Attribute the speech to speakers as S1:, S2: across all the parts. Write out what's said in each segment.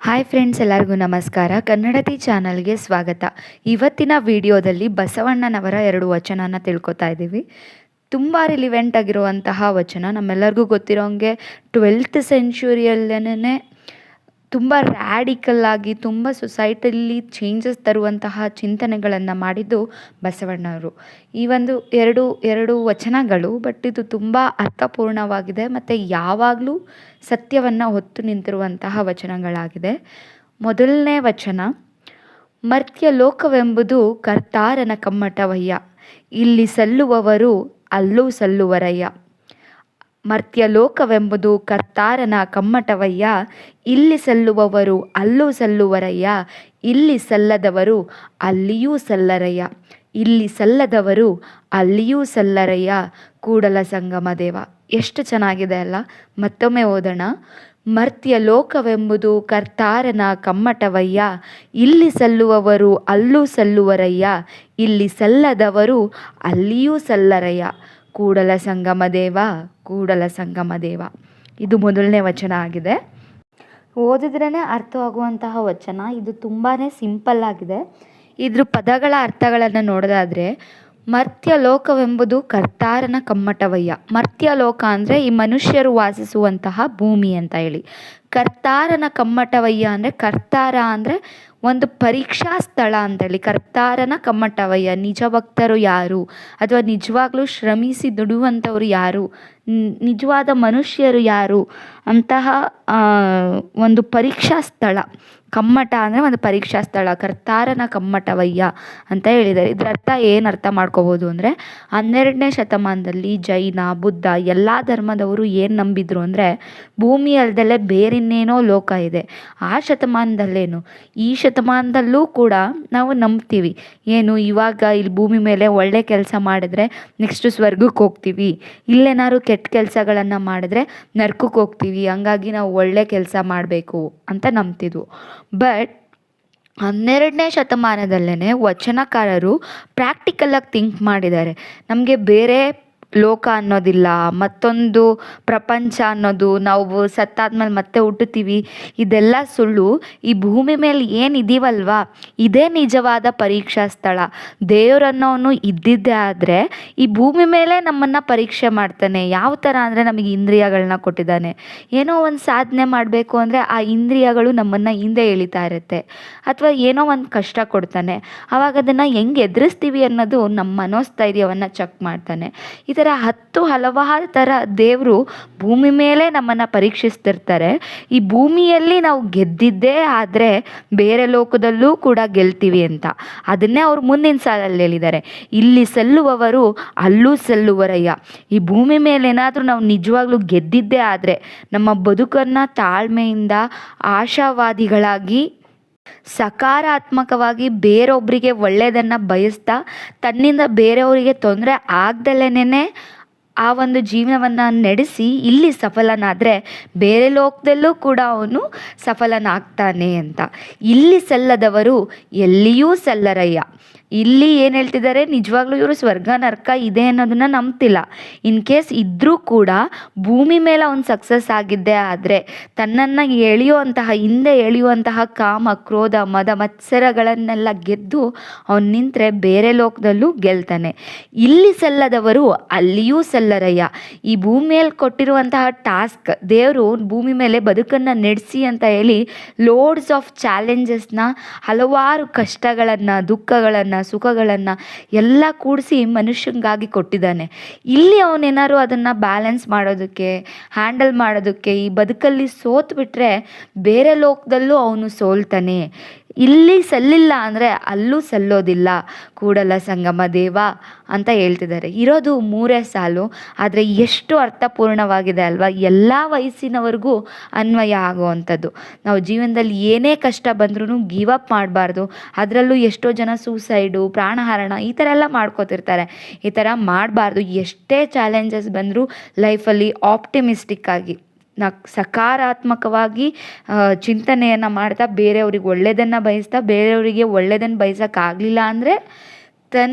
S1: Hi friends, ಎಲ್ಲರಿಗೂ ನಮಸ್ಕಾರ. ಕನ್ನಡತಿ ಚಾನಲ್ಗೆ ಸ್ವಾಗತ. ಇವತ್ತಿನ ವಿಡಿಯೋದಲ್ಲಿ ಬಸವಣ್ಣನವರ 2 ವಚನನ ತಿಳ್ಕೊತಾ ಇದ್ದೀವಿ. ತುಂಬ ರಿಲಿವೆಂಟ್ ಆಗಿರುವಂತಹ ವಚನ. ನಮ್ಮೆಲ್ಲರಿಗೂ ಗೊತ್ತಿರೋಂಗೆ 12th ಸೆಂಚುರಿಯಲ್ಲೇ ತುಂಬ ರ್ಯಾಡಿಕಲ್ ಆಗಿ ತುಂಬ ಸೊಸೈಟಿಯಲ್ಲಿ ಚೇಂಜಸ್ ತರುವಂತಹ ಚಿಂತನೆಗಳನ್ನು ಮಾಡಿದ್ದು ಬಸವಣ್ಣವರು. ಈ ಎರಡು ವಚನಗಳು, ಬಟ್ ಇದು ತುಂಬ ಅರ್ಥಪೂರ್ಣವಾಗಿದೆ ಮತ್ತು ಯಾವಾಗಲೂ ಸತ್ಯವನ್ನು ಹೊತ್ತು ನಿಂತಿರುವಂತಹ ವಚನಗಳಾಗಿದೆ. ಮೊದಲನೇ ವಚನ: ಮರ್ತ್ಯ ಲೋಕವೆಂಬುದು ಕರ್ತಾರನ ಕಮ್ಮಟವಯ್ಯ, ಇಲ್ಲಿ ಸಲ್ಲುವವರು ಅಲ್ಲೂ ಸಲ್ಲುವರಯ್ಯ. ಮರ್ತ್ಯ ಲೋಕವೆಂಬುದು ಕರ್ತಾರನ ಕಮ್ಮಟವಯ್ಯ, ಇಲ್ಲಿ ಸಲ್ಲುವವರು ಅಲ್ಲೂ ಸಲ್ಲುವರಯ್ಯ. ಇಲ್ಲಿ ಸಲ್ಲದವರು ಅಲ್ಲಿಯೂ ಸಲ್ಲರಯ್ಯ. ಇಲ್ಲಿ ಸಲ್ಲದವರು ಅಲ್ಲಿಯೂ ಸಲ್ಲರಯ್ಯ. ಕೂಡಲ ಸಂಗಮ ದೇವ. ಎಷ್ಟು ಚೆನ್ನಾಗಿದೆ ಅಲ್ಲ? ಮತ್ತೊಮ್ಮೆ ಓದೋಣ. ಮರ್ತ್ಯ ಲೋಕವೆಂಬುದು ಕರ್ತಾರನ ಕಮ್ಮಟವಯ್ಯ, ಇಲ್ಲಿ ಸಲ್ಲುವವರು ಅಲ್ಲೂ ಸಲ್ಲುವರಯ್ಯ. ಇಲ್ಲಿ ಸಲ್ಲದವರು ಅಲ್ಲಿಯೂ ಸಲ್ಲರಯ್ಯ. ಕೂಡಲ ಸಂಗಮ ದೇವ, ಕೂಡಲ ಸಂಗಮ ದೇವ. ಇದು ಮೊದಲನೇ ವಚನ ಆಗಿದೆ. ಓದಿದ್ರೇ ಅರ್ಥವಾಗುವಂತಹ ವಚನ. ಇದು ತುಂಬಾ ಸಿಂಪಲ್ ಆಗಿದೆ. ಇದ್ರ ಪದಗಳ ಅರ್ಥಗಳನ್ನು ನೋಡೋದಾದರೆ, ಮರ್ತ್ಯ ಲೋಕವೆಂಬುದು ಕರ್ತಾರನ ಕಮ್ಮಟವಯ್ಯ. ಮರ್ತ್ಯ ಲೋಕ ಅಂದರೆ ಈ ಮನುಷ್ಯರು ವಾಸಿಸುವಂತಹ ಭೂಮಿ ಅಂತ ಹೇಳಿ. ಕರ್ತಾರನ ಕಮ್ಮಟವಯ್ಯ ಅಂದರೆ, ಕರ್ತಾರ ಅಂದರೆ ಒಂದು ಪರೀಕ್ಷಾ ಸ್ಥಳ ಅಂತೇಳಿ. ಕರ್ತಾರನ ಕಮ್ಮಟವಯ್ಯ, ನಿಜ ಭಕ್ತರು ಯಾರು, ಅಥವಾ ನಿಜವಾಗ್ಲೂ ಶ್ರಮಿಸಿ ದುಡಿಯುವಂಥವ್ರು ಯಾರು, ನಿಜವಾದ ಮನುಷ್ಯರು ಯಾರು ಅಂತಹ ಒಂದು ಪರೀಕ್ಷಾ ಸ್ಥಳ. ಕಮ್ಮಟ ಅಂದರೆ ಒಂದು ಪರೀಕ್ಷಾ ಸ್ಥಳ. ಕರ್ತಾರನ ಕಮ್ಮಟವಯ್ಯ ಅಂತ ಹೇಳಿದ್ದಾರೆ. ಇದರ ಅರ್ಥ ಏನು ಅರ್ಥ ಮಾಡ್ಕೋಬೋದು ಅಂದರೆ, 12ನೇ ಶತಮಾನದಲ್ಲಿ ಜೈನ, ಬುದ್ಧ ಎಲ್ಲ ಧರ್ಮದವರು ಏನು ನಂಬಿದ್ರು ಅಂದರೆ, ಭೂಮಿ ಅಲ್ಲದಲ್ಲೇ ಬೇರಿನ್ನೇನೋ ಲೋಕ ಇದೆ. ಆ ಶತಮಾನದಲ್ಲೇನು, ಈ ಶತಮಾನದಲ್ಲೂ ಕೂಡ ನಾವು ನಂಬ್ತೀವಿ. ಏನು, ಇವಾಗ ಇಲ್ಲಿ ಭೂಮಿ ಮೇಲೆ ಒಳ್ಳೆ ಕೆಲಸ ಮಾಡಿದ್ರೆ ನೆಕ್ಸ್ಟ್ ಸ್ವರ್ಗಕ್ಕೆ ಹೋಗ್ತೀವಿ, ಇಲ್ಲೇನಾದ್ರು ಕೆಟ್ಟ ಕೆಲಸಗಳನ್ನು ಮಾಡಿದ್ರೆ ನರ್ಕಕ್ಕೆ ಹೋಗ್ತೀವಿ, ಹಂಗಾಗಿ ನಾವು ಒಳ್ಳೆ ಕೆಲಸ ಮಾಡಬೇಕು ಅಂತ ನಂಬ್ತಿದ್ವು. ಬಟ್ 12ನೇ ಶತಮಾನದಲ್ಲೇ ವಚನಕಾರರು ಪ್ರಾಕ್ಟಿಕಲಾಗಿ ಥಿಂಕ್ ಮಾಡಿದ್ದಾರೆ. ನಮಗೆ ಬೇರೆ ಲೋಕ ಅನ್ನೋದಿಲ್ಲ, ಮತ್ತೊಂದು ಪ್ರಪಂಚ ಅನ್ನೋದು, ನಾವು ಸತ್ತಾದ್ಮೇಲೆ ಮತ್ತೆ ಹುಟ್ಟುತ್ತೀವಿ, ಇದೆಲ್ಲ ಸುಳ್ಳು. ಈ ಭೂಮಿ ಮೇಲೆ ಏನಿದೀವಲ್ವಾ, ಇದೇ ನಿಜವಾದ ಪರೀಕ್ಷಾ ಸ್ಥಳ. ದೇವರನ್ನೋನು ಇದ್ದಿದ್ದೇ ಆದರೆ ಈ ಭೂಮಿ ಮೇಲೆ ನಮ್ಮನ್ನು ಪರೀಕ್ಷೆ ಮಾಡ್ತಾನೆ. ಯಾವ ಥರ ಅಂದರೆ, ನಮಗೆ ಇಂದ್ರಿಯಗಳನ್ನ ಕೊಟ್ಟಿದ್ದಾನೆ. ಏನೋ ಒಂದು ಸಾಧನೆ ಮಾಡಬೇಕು ಅಂದರೆ ಆ ಇಂದ್ರಿಯಗಳು ನಮ್ಮನ್ನು ಹಿಂದೆ ಎಳಿತಾ ಇರುತ್ತೆ. ಅಥವಾ ಏನೋ ಒಂದು ಕಷ್ಟ ಕೊಡ್ತಾನೆ, ಆವಾಗ ಅದನ್ನು ಹೆಂಗೆ ಎದುರಿಸ್ತೀವಿ ಅನ್ನೋದು ನಮ್ಮ ಮನೋಸ್ಥೈರ್ಯವನ್ನು ಚೆಕ್ ಮಾಡ್ತಾನೆ. ಈ ಥರ ಹಲವಾರು ಥರ ದೇವರು ಭೂಮಿ ಮೇಲೆ ನಮ್ಮನ್ನು ಪರೀಕ್ಷಿಸ್ತಿರ್ತಾರೆ. ಈ ಭೂಮಿಯಲ್ಲಿ ನಾವು ಗೆದ್ದಿದ್ದೇ ಆದರೆ ಬೇರೆ ಲೋಕದಲ್ಲೂ ಕೂಡ ಗೆಲ್ತೀವಿ ಅಂತ. ಅದನ್ನೇ ಅವ್ರು ಮುಂದಿನ ಸಾಲಲ್ಲಿ ಹೇಳಿದ್ದಾರೆ, ಇಲ್ಲಿ ಸಲ್ಲುವವರು ಅಲ್ಲೂ ಸಲ್ಲುವರಯ್ಯ. ಈ ಭೂಮಿ ಮೇಲೆ ಏನಾದರೂ ನಾವು ನಿಜವಾಗ್ಲೂ ಗೆದ್ದಿದ್ದೇ ಆದರೆ, ನಮ್ಮ ಬದುಕನ್ನು ತಾಳ್ಮೆಯಿಂದ, ಆಶಾವಾದಿಗಳಾಗಿ, ಸಕಾರಾತ್ಮಕವಾಗಿ ಬೇರೊಬ್ಬರಿಗೆ ಒಳ್ಳೆಯದನ್ನು ಬಯಸ್ತಾ, ತನ್ನಿಂದ ಬೇರೆಯವರಿಗೆ ತೊಂದರೆ ಆಗ್ದಲೇ ಆ ಒಂದು ಜೀವನವನ್ನು ನಡೆಸಿ ಇಲ್ಲಿ ಸಫಲನಾದರೆ ಬೇರೆ ಲೋಕದಲ್ಲೂ ಕೂಡ ಅವನು ಸಫಲನಾಗ್ತಾನೆ ಅಂತ. ಇಲ್ಲಿ ಸಲ್ಲದವರು ಎಲ್ಲಿಯೂ ಸಲ್ಲರಯ್ಯ. ಇಲ್ಲಿ ಏನು ಹೇಳ್ತಿದ್ದಾರೆ, ನಿಜವಾಗ್ಲೂ ಇವರು ಸ್ವರ್ಗ ನರಕ ಇದೆ ಅನ್ನೋದನ್ನು ನಂಬ್ತಿಲ್ಲ. ಇನ್ ಕೇಸ್ ಇದ್ದರೂ ಕೂಡ ಭೂಮಿ ಮೇಲೆ ಅವನು ಸಕ್ಸಸ್ ಆಗಿದ್ದೇ ಆದರೆ, ತನ್ನನ್ನು ಹಿಂದೆ ಎಳೆಯುವಂತಹ ಕಾಮ, ಕ್ರೋಧ, ಮದ, ಮತ್ಸರಗಳನ್ನೆಲ್ಲ ಗೆದ್ದು ಅವನು ನಿಂತರೆ ಬೇರೆ ಲೋಕದಲ್ಲೂ ಗೆಲ್ತಾನೆ. ಇಲ್ಲಿ ಸಲ್ಲದವರು ಅಲ್ಲಿಯೂ ಸಲ್ಲರಯ್ಯ. ಈ ಭೂಮಿಯಲ್ಲಿ ಕೊಟ್ಟಿರುವಂತಹ ಟಾಸ್ಕ್, ದೇವರು ಭೂಮಿ ಮೇಲೆ ಬದುಕನ್ನು ನಡೆಸಿ ಅಂತ ಹೇಳಿ ಲೋಡ್ಸ್ ಆಫ್ ಚಾಲೆಂಜಸ್ನ, ಹಲವಾರು ಕಷ್ಟಗಳನ್ನು, ದುಃಖಗಳನ್ನು, ಸುಖಗಳನ್ನು ಎಲ್ಲ ಕೂಡಿಸಿ ಮನುಷ್ಯನಿಗಾಗಿ ಕೊಟ್ಟಿದ್ದಾನೆ. ಇಲ್ಲಿ ಅವನೇನಾದ್ರು ಅದನ್ನು ಬ್ಯಾಲೆನ್ಸ್ ಮಾಡೋದಕ್ಕೆ, ಹ್ಯಾಂಡಲ್ ಮಾಡೋದಕ್ಕೆ ಈ ಬದುಕಲ್ಲಿ ಸೋತ್ಬಿಟ್ರೆ ಬೇರೆ ಲೋಕದಲ್ಲೂ ಅವನು ಸೋಲ್ತಾನೆ. ಇಲ್ಲಿ ಸಲ್ಲಿಲ್ಲ ಅಂದರೆ ಅಲ್ಲೂ ಸಲ್ಲೋದಿಲ್ಲ. ಕೂಡಲ ಸಂಗಮ ದೇವ ಅಂತ ಹೇಳ್ತಿದ್ದಾರೆ. ಇರೋದು 3 ಸಾಲು, ಆದರೆ ಎಷ್ಟು ಅರ್ಥಪೂರ್ಣವಾಗಿದೆ ಅಲ್ವಾ? ಎಲ್ಲ ವಯಸ್ಸಿನವರೆಗೂ ಅನ್ವಯ ಆಗುವಂಥದ್ದು. ನಾವು ಜೀವನದಲ್ಲಿ ಏನೇ ಕಷ್ಟ ಬಂದ್ರೂ ಗಿವ್ ಅಪ್ ಮಾಡಬಾರ್ದು. ಅದರಲ್ಲೂ ಎಷ್ಟೋ ಜನ ಸೂಸೈಡು, ಪ್ರಾಣಹರಣ ಈ ಥರ ಎಲ್ಲ ಮಾಡ್ಕೋತಿರ್ತಾರೆ. ಈ ಥರ ಮಾಡಬಾರ್ದು. ಎಷ್ಟೇ ಚಾಲೆಂಜಸ್ ಬಂದರೂ ಲೈಫಲ್ಲಿ ಆಪ್ಟಿಮಿಸ್ಟಿಕ್ ಆಗಿ, ಸಕಾರಾತ್ಮಕವಾಗಿ ಚಿಂತನೆಯನ್ನು ಮಾಡ್ತಾ, ಬೇರೆಯವ್ರಿಗೆ ಒಳ್ಳೆಯದನ್ನು ಬಯಸ್ತಾ, ಬೇರೆಯವರಿಗೆ ಒಳ್ಳೆಯದನ್ನು ಬಯಸೋಕ್ಕಾಗಲಿಲ್ಲ ಅಂದರೆ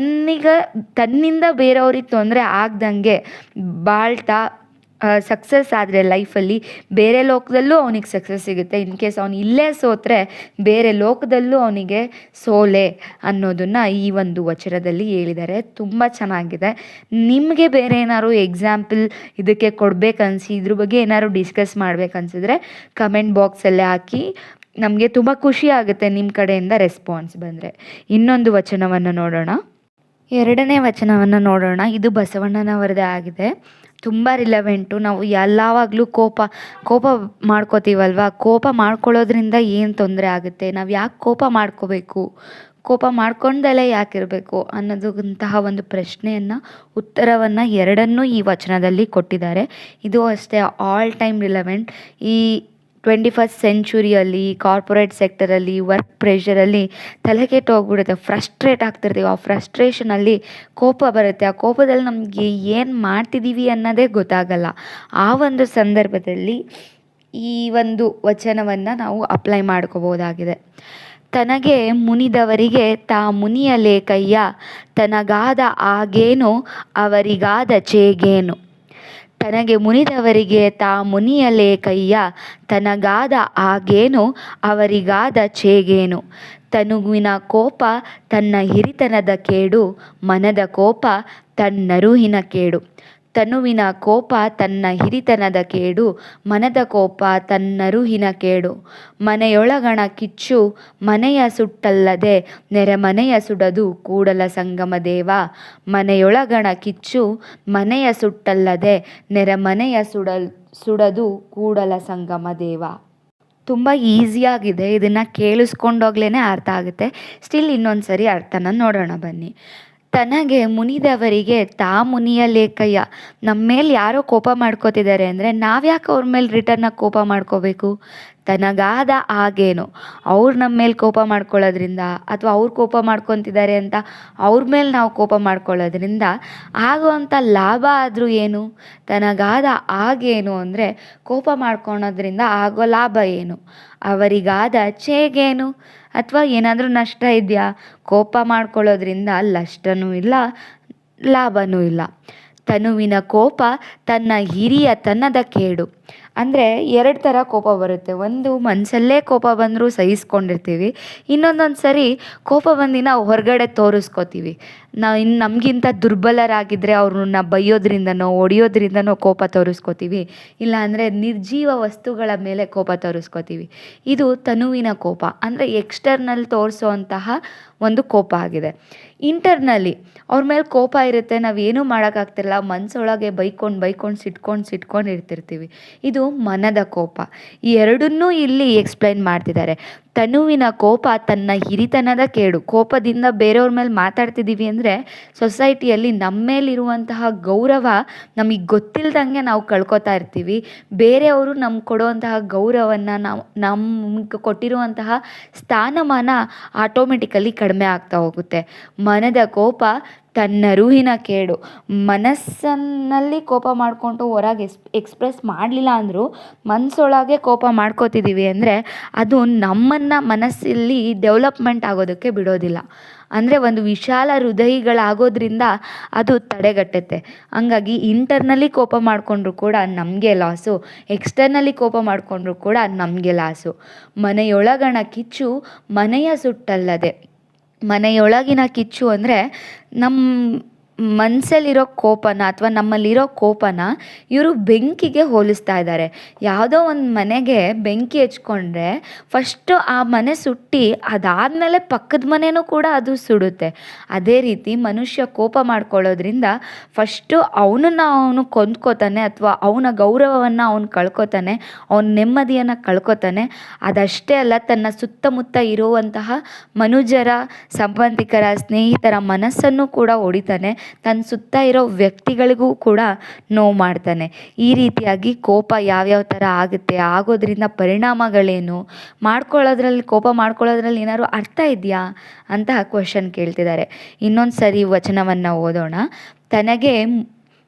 S1: ತನ್ನಿಂದ ಬೇರೆಯವ್ರಿಗೆ ತೊಂದರೆ ಆಗ್ದಂಗೆ ಬಾಳ್ತಾ ಸಕ್ಸಸ್ ಆದರೆ ಲೈಫಲ್ಲಿ ಬೇರೆ ಲೋಕದಲ್ಲೂ ಅವನಿಗೆ ಸಕ್ಸಸ್ ಸಿಗುತ್ತೆ. ಇನ್ ಕೇಸ್ ಅವನು ಇಲ್ಲೇ ಸೋತರೆ ಬೇರೆ ಲೋಕದಲ್ಲೂ ಅವನಿಗೆ ಸೋಲೆ ಅನ್ನೋದನ್ನು ಈ ಒಂದು ವಚನದಲ್ಲಿ ಹೇಳಿದ್ದಾರೆ. ತುಂಬ ಚೆನ್ನಾಗಿದೆ. ನಿಮಗೆ ಬೇರೆ ಏನಾದ್ರು ಎಕ್ಸಾಂಪಲ್ ಇದಕ್ಕೆ ಕೊಡಬೇಕನ್ಸಿ, ಇದ್ರ ಬಗ್ಗೆ ಏನಾದ್ರು ಡಿಸ್ಕಸ್ ಮಾಡಬೇಕನ್ಸಿದ್ರೆ ಕಮೆಂಟ್ ಬಾಕ್ಸಲ್ಲೇ ಹಾಕಿ. ನಮಗೆ ತುಂಬ ಖುಷಿ ಆಗುತ್ತೆ ನಿಮ್ಮ ಕಡೆಯಿಂದ ರೆಸ್ಪಾನ್ಸ್ ಬಂದರೆ. ಇನ್ನೊಂದು ವಚನವನ್ನು ನೋಡೋಣ. ಎರಡನೇ ವಚನವನ್ನು ನೋಡೋಣ. ಇದು ಬಸವಣ್ಣನವರದೇ ಆಗಿದೆ. ತುಂಬ ರಿಲೆವೆಂಟು. ನಾವು ಎಲ್ಲವಾಗಲೂ ಕೋಪ ಮಾಡ್ಕೋತೀವಲ್ವ, ಕೋಪ ಮಾಡ್ಕೊಳ್ಳೋದ್ರಿಂದ ಏನು ತೊಂದರೆ ಆಗುತ್ತೆ, ನಾವು ಯಾಕೆ ಕೋಪ ಮಾಡ್ಕೋಬೇಕು, ಕೋಪ ಮಾಡ್ಕೊಂಡಲ್ಲೇ ಯಾಕಿರಬೇಕು ಅನ್ನೋದಂತಹ ಒಂದು ಪ್ರಶ್ನೆಯನ್ನು, ಉತ್ತರವನ್ನು ಎರಡನ್ನೂ ಈ ವಚನದಲ್ಲಿ ಕೊಟ್ಟಿದ್ದಾರೆ. ಇದು ಅಷ್ಟೇ ಆಲ್ ಟೈಮ್ ರಿಲೆವೆಂಟ್. ಈ 21st ಸೆಂಚುರಿಯಲ್ಲಿ ಕಾರ್ಪೊರೇಟ್ ಸೆಕ್ಟರಲ್ಲಿ ವರ್ಕ್ ಪ್ರೆಷರಲ್ಲಿ ತಲೆ ಕೆಟ್ಟೋಗ್ಬಿಡುತ್ತೆ, ಫ್ರಸ್ಟ್ರೇಟ್ ಆಗ್ತಿರ್ತೀವಿ. ಆ ಫ್ರಸ್ಟ್ರೇಷನಲ್ಲಿ ಕೋಪ ಬರುತ್ತೆ. ಆ ಕೋಪದಲ್ಲಿ ನಮಗೆ ಏನು ಮಾಡ್ತಿದ್ದೀವಿ ಅನ್ನೋದೇ ಗೊತ್ತಾಗಲ್ಲ. ಆ ಒಂದು ಸಂದರ್ಭದಲ್ಲಿ ಈ ಒಂದು ವಚನವನ್ನು ನಾವು ಅಪ್ಲೈ ಮಾಡ್ಕೋಬೋದಾಗಿದೆ. ತನಗೆ ಮುನಿದವರಿಗೆ ತಾ ಮುನಿಯಲೇಕಯ್ಯ, ತನಗಾದ ಆಗೇನು ಅವರಿಗಾದ ಚೇಗೇನು. ತನಗೆ ಮುನಿದವರಿಗೆ ತಾ ಮುನಿಯಲೇಕಯ್ಯ, ತನಗಾದ ಆಗೇನು ಅವರಿಗಾದ ಚೇಗೇನು. ತನುವಿನ ಕೋಪ ತನ್ನ ಹಿರಿತನದ ಕೇಡು, ಮನದ ಕೋಪ ತನ್ನರುಹಿನ ಕೇಡು. ತನುವಿನ ಕೋಪ ತನ್ನ ಹಿರಿತನದ ಕೇಡು, ಮನದ ಕೋಪ ತನ್ನರುಹಿನ ಕೇಡು. ಮನೆಯೊಳಗಣ ಕಿಚ್ಚು ಮನೆಯ ಸುಟ್ಟಲ್ಲದೆ, ನೆರೆಮನೆಯ ಸುಡದು ಕೂಡಲ ಸಂಗಮ ದೇವ. ಮನೆಯೊಳಗಣ ಕಿಚ್ಚು ಮನೆಯ ಸುಟ್ಟಲ್ಲದೆ, ನೆರೆಮನೆಯ ಸುಡದು ಕೂಡಲ ಸಂಗಮ ದೇವ. ತುಂಬ ಈಸಿಯಾಗಿದೆ. ಇದನ್ನು ಕೇಳಿಸ್ಕೊಂಡೋಗ್ಲೇ ಅರ್ಥ ಆಗುತ್ತೆ. ಸ್ಟಿಲ್ ಇನ್ನೊಂದು ಸರಿ ಅರ್ಥನ ನೋಡೋಣ ಬನ್ನಿ. ತನಗೆ ಮುನಿದವರಿಗೆ ತಾ ಮುನಿಯಲೇಕಯ್ಯ. ನಮ್ಮ ಮೇಲೆ ಯಾರೋ ಕೋಪ ಮಾಡ್ಕೋತಿದ್ದಾರೆ ಅಂದರೆ ನಾವ್ಯಾಕೆ ಅವ್ರ ಮೇಲೆ ರಿಟರ್ನಾಗಿ ಕೋಪ ಮಾಡ್ಕೋಬೇಕು. ತನಗಾದ ಆಗೇನು, ಅವ್ರು ನಮ್ಮ ಮೇಲೆ ಕೋಪ ಮಾಡ್ಕೊಳ್ಳೋದ್ರಿಂದ ಅಥವಾ ಅವ್ರು ಕೋಪ ಮಾಡ್ಕೊತಿದ್ದಾರೆ ಅಂತ ಅವ್ರ ಮೇಲೆ ನಾವು ಕೋಪ ಮಾಡ್ಕೊಳ್ಳೋದ್ರಿಂದ ಆಗುವಂಥ ಲಾಭ ಆದರೂ ಏನು? ತನಗಾದ ಆಗೇನು ಅಂದರೆ ಕೋಪ ಮಾಡ್ಕೊಳೋದ್ರಿಂದ ಆಗೋ ಲಾಭ ಏನು? ಅವರಿಗಾದ ಚೇಗೇನು, ಅಥವಾ ಏನಾದರೂ ನಷ್ಟ ಇದೆಯಾ? ಕೋಪ ಮಾಡ್ಕೊಳ್ಳೋದ್ರಿಂದ ನಷ್ಟನೂ ಇಲ್ಲ, ಲಾಭನೂ ಇಲ್ಲ. ತನುವಿನ ಕೋಪ ತನ್ನ ಹಿರಿಯತನದ ಕೇಡು. ಅಂದರೆ ಎರಡು ಥರ ಕೋಪ ಬರುತ್ತೆ. ಒಂದು ಮನಸ್ಸಲ್ಲೇ ಕೋಪ ಬಂದರೂ ಸಹಿಸ್ಕೊಂಡಿರ್ತೀವಿ. ಇನ್ನೊಂದೊಂದು ಸರಿ ಕೋಪ ಬಂದು ನಾವು ಹೊರಗಡೆ ತೋರಿಸ್ಕೋತೀವಿ. ಇನ್ನು ನಮಗಿಂತ ದುರ್ಬಲರಾಗಿದ್ದರೆ ಅವ್ರನ್ನ ಬೈಯೋದ್ರಿಂದನೋ ಹೊಡೆಯೋದ್ರಿಂದನೋ ಕೋಪ ತೋರಿಸ್ಕೋತೀವಿ. ಇಲ್ಲಾಂದರೆ ನಿರ್ಜೀವ ವಸ್ತುಗಳ ಮೇಲೆ ಕೋಪ ತೋರಿಸ್ಕೋತೀವಿ. ಇದು ತನುವಿನ ಕೋಪ, ಅಂದರೆ ಎಕ್ಸ್ಟರ್ನಲ್ ತೋರಿಸೋವಂತಹ ಒಂದು ಕೋಪ ಆಗಿದೆ. ಇಂಟರ್ನಲ್ಲಿ ಅವ್ರ ಮೇಲೆ ಕೋಪ ಇರುತ್ತೆ, ನಾವೇನೂ ಮಾಡೋಕ್ಕಾಗ್ತಿರಲ್ಲ, ಮನಸ್ಸೊಳಗೆ ಬೈಕೊಂಡು ಸಿಟ್ಕೊಂಡು ಇರ್ತಿರ್ತೀವಿ. ಇದು ಮನದ ಕೋಪ. ಈ ಎರಡನ್ನೂ ಇಲ್ಲಿ ಎಕ್ಸ್ಪ್ಲೈನ್ ಮಾಡ್ತಿದ್ದಾರೆ. ತನುವಿನ ಕೋಪ ತನ್ನ ಹಿರಿತನದ ಕೇಡು. ಕೋಪದಿಂದ ಬೇರೆಯವ್ರ ಮೇಲೆ ಮಾತಾಡ್ತಿದ್ದೀವಿ ಅಂದರೆ ಸೊಸೈಟಿಯಲ್ಲಿ ನಮ್ಮ ಮೇಲಿರುವಂತಹ ಗೌರವ ನಮಗೆ ಗೊತ್ತಿಲ್ದಂಗೆ ನಾವು ಕಳ್ಕೊತಾ ಇರ್ತೀವಿ. ಬೇರೆಯವರು ನಮ್ಗೆ ಕೊಡುವಂತಹ ಗೌರವವನ್ನು, ನಮ್ಗೆ ಕೊಟ್ಟಿರುವಂತಹ ಸ್ಥಾನಮಾನ ಆಟೋಮೆಟಿಕಲಿ ಕಡಿಮೆ ಆಗ್ತಾ ಹೋಗುತ್ತೆ. ಮನದ ಕೋಪ ತನ್ನ ರೂಹಿನ ಕೇಡು. ಮನಸ್ಸಿನಲ್ಲಿ ಕೋಪ ಮಾಡಿಕೊಂಡು ಹೊರಗೆ ಎಕ್ಸ್ಪ್ರೆಸ್ ಮಾಡಲಿಲ್ಲ ಅಂದರೂ ಮನಸ್ಸೊಳಗೆ ಕೋಪ ಮಾಡ್ಕೋತಿದ್ದೀವಿ ಅಂದರೆ ಅದು ನಮ್ಮನ್ನು ಮನಸ್ಸಲ್ಲಿ ಡೆವಲಪ್ಮೆಂಟ್ ಆಗೋದಕ್ಕೆ ಬಿಡೋದಿಲ್ಲ. ಅಂದರೆ ಒಂದು ವಿಶಾಲ ಹೃದಯಿಗಳಾಗೋದ್ರಿಂದ ಅದು ತಡೆಗಟ್ಟುತ್ತೆ. ಹಂಗಾಗಿ ಇಂಟರ್ನಲ್ಲಿ ಕೋಪ ಮಾಡಿಕೊಂಡ್ರು ಕೂಡ ನಮಗೆ ಲಾಸು, ಎಕ್ಸ್ಟರ್ನಲ್ಲಿ ಕೋಪ ಮಾಡಿಕೊಂಡ್ರು ಕೂಡ ನಮಗೆ ಲಾಸು. ಮನೆಯೊಳಗಣ ಕಿಚ್ಚು ಮನೆಯ ಸುಟ್ಟಲ್ಲದೆ. ಮನೆಯೊಳಗಿನ ಕಿಚ್ಚು ಅಂದರೆ ನಮ್ಮ ಮನಸ್ಸಲ್ಲಿರೋ ಕೋಪನ ಅಥವಾ ನಮ್ಮಲ್ಲಿರೋ ಕೋಪನ ಇವರು ಬೆಂಕಿಗೆ ಹೋಲಿಸ್ತಾ ಇದ್ದಾರೆ. ಯಾವುದೋ ಒಂದು ಮನೆಗೆ ಬೆಂಕಿ ಹಚ್ಕೊಂಡ್ರೆ ಫಸ್ಟು ಆ ಮನೆ ಸುಟ್ಟು ಅದಾದಮೇಲೆ ಪಕ್ಕದ ಮನೆಯೂ ಕೂಡ ಅದು ಸುಡುತ್ತೆ. ಅದೇ ರೀತಿ ಮನುಷ್ಯ ಕೋಪ ಮಾಡ್ಕೊಳ್ಳೋದ್ರಿಂದ ಫಸ್ಟು ಅವನು ಕೊಂದ್ಕೋತಾನೆ, ಅಥವಾ ಅವನ ಗೌರವವನ್ನು ಅವನು ಕಳ್ಕೊತಾನೆ, ಅವನ ನೆಮ್ಮದಿಯನ್ನು ಕಳ್ಕೊತಾನೆ. ಅದಷ್ಟೇ ಅಲ್ಲ, ತನ್ನ ಸುತ್ತಮುತ್ತ ಇರುವಂತಹ ಮನುಜರ, ಸಂಬಂಧಿಕರ, ಸ್ನೇಹಿತರ ಮನಸ್ಸನ್ನು ಕೂಡ ಹೊಡಿತಾನೆ. ತನ್ನ ಸುತ್ತ ಇರೋ ವ್ಯಕ್ತಿಗಳಿಗೂ ಕೂಡ ನೋವು ಮಾಡ್ತಾನೆ. ಈ ರೀತಿಯಾಗಿ ಕೋಪ ಯಾವ್ಯಾವ ಥರ ಆಗುತ್ತೆ, ಆಗೋದ್ರಿಂದ ಪರಿಣಾಮಗಳೇನು, ಕೋಪ ಮಾಡ್ಕೊಳ್ಳೋದ್ರಲ್ಲಿ ಏನಾದ್ರು ಅರ್ಥ ಇದೆಯಾ ಅಂತ ಕ್ವೆಶನ್ ಕೇಳ್ತಿದ್ದಾರೆ. ಇನ್ನೊಂದು ಸರಿ ವಚನವನ್ನು ಓದೋಣ. ತನಗೆ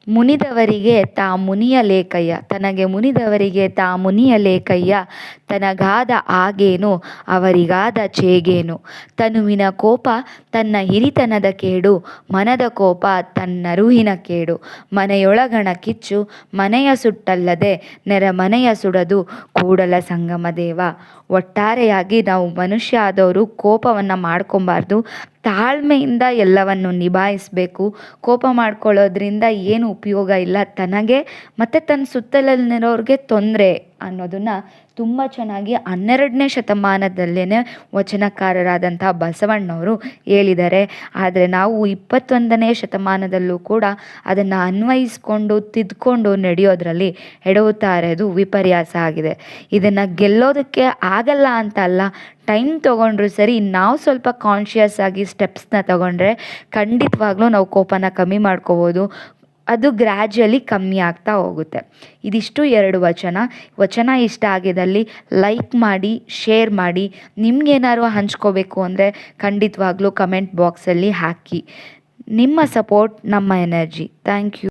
S1: ಮುನಿದವರಿಗೆ ತಾ ಮುನಿಯಲೇಕಯ್ಯ, ತನಗೆ ಮುನಿದವರಿಗೆ ತಾ ಮುನಿಯಲೇಕಯ್ಯ, ತನಗಾದ ಆಗೇನು ಅವರಿಗಾದ ಚೇಗೇನು. ತನುವಿನ ಕೋಪ ತನ್ನ ಹಿರಿತನದ ಕೇಡು, ಮನದ ಕೋಪ ತನ್ನರುಹಿನ ಕೇಡು. ಮನೆಯೊಳಗಣ ಕಿಚ್ಚು ಮನೆಯ ಸುಟ್ಟಲ್ಲದೆ ನೆರೆಮನೆಯ ಸುಡದು ಕೂಡಲ ಸಂಗಮ ದೇವ. ಒಟ್ಟಾರೆಯಾಗಿ ನಾವು ಮನುಷ್ಯ ಆದವರು ಕೋಪವನ್ನು ಮಾಡ್ಕೊಬಾರ್ದು, ತಾಳ್ಮೆಯಿಂದ ಎಲ್ಲವನ್ನು ನಿಭಾಯಿಸಬೇಕು. ಕೋಪ ಮಾಡ್ಕೊಳ್ಳೋದ್ರಿಂದ ಏನು ಉಪಯೋಗ ಇಲ್ಲ, ತನಗೆ ಮತ್ತು ತನ್ನ ಸುತ್ತಲಿರೋರಿಗೆ ತೊಂದರೆ ಅನ್ನೋದನ್ನು ತುಂಬ ಚೆನ್ನಾಗಿ 12ನೇ ಶತಮಾನದಲ್ಲೇ ವಚನಕಾರರಾದಂಥ ಬಸವಣ್ಣವರು ಹೇಳಿದ್ದಾರೆ. ಆದರೆ ನಾವು 21ನೇ ಶತಮಾನದಲ್ಲೂ ಕೂಡ ಅದನ್ನು ಅನ್ವಯಿಸ್ಕೊಂಡು ತಿದ್ದುಕೊಂಡು ನಡೆಯೋದ್ರಲ್ಲಿ ಎಡವುತ್ತಾ ಇರೋದು ವಿಪರ್ಯಾಸ ಆಗಿದೆ. ಇದನ್ನು ಗೆಲ್ಲೋದಕ್ಕೆ ಆಗಲ್ಲ ಅಂತ ಅಲ್ಲ, ಟೈಮ್ ತೊಗೊಂಡ್ರು ಸರಿ, ನಾವು ಸ್ವಲ್ಪ ಕಾನ್ಷಿಯಸ್ ಆಗಿ ಸ್ಟೆಪ್ಸ್ನ ತಗೊಂಡ್ರೆ ಖಂಡಿತವಾಗ್ಲೂ ನಾವು ಕೋಪನ ಕಮ್ಮಿ ಮಾಡ್ಕೋಬೋದು. ಅದು ಗ್ರ್ಯಾಜುಯಲಿ ಕಮ್ಮಿ ಆಗ್ತಾ ಹೋಗುತ್ತೆ. ಇದಿಷ್ಟು 2 ವಚನ ಇಷ್ಟ ಆಗಿದ್ದಲ್ಲಿ ಲೈಕ್ ಮಾಡಿ, ಶೇರ್ ಮಾಡಿ. ನಿಮ್ಗೇನಾದ್ರು ಹಂಚ್ಕೋಬೇಕು ಅಂದರೆ ಖಂಡಿತವಾಗ್ಲೂ ಕಮೆಂಟ್ ಬಾಕ್ಸಲ್ಲಿ ಹಾಕಿ. ನಿಮ್ಮ ಸಪೋರ್ಟ್ ನಮ್ಮ ಎನರ್ಜಿ. Thank you.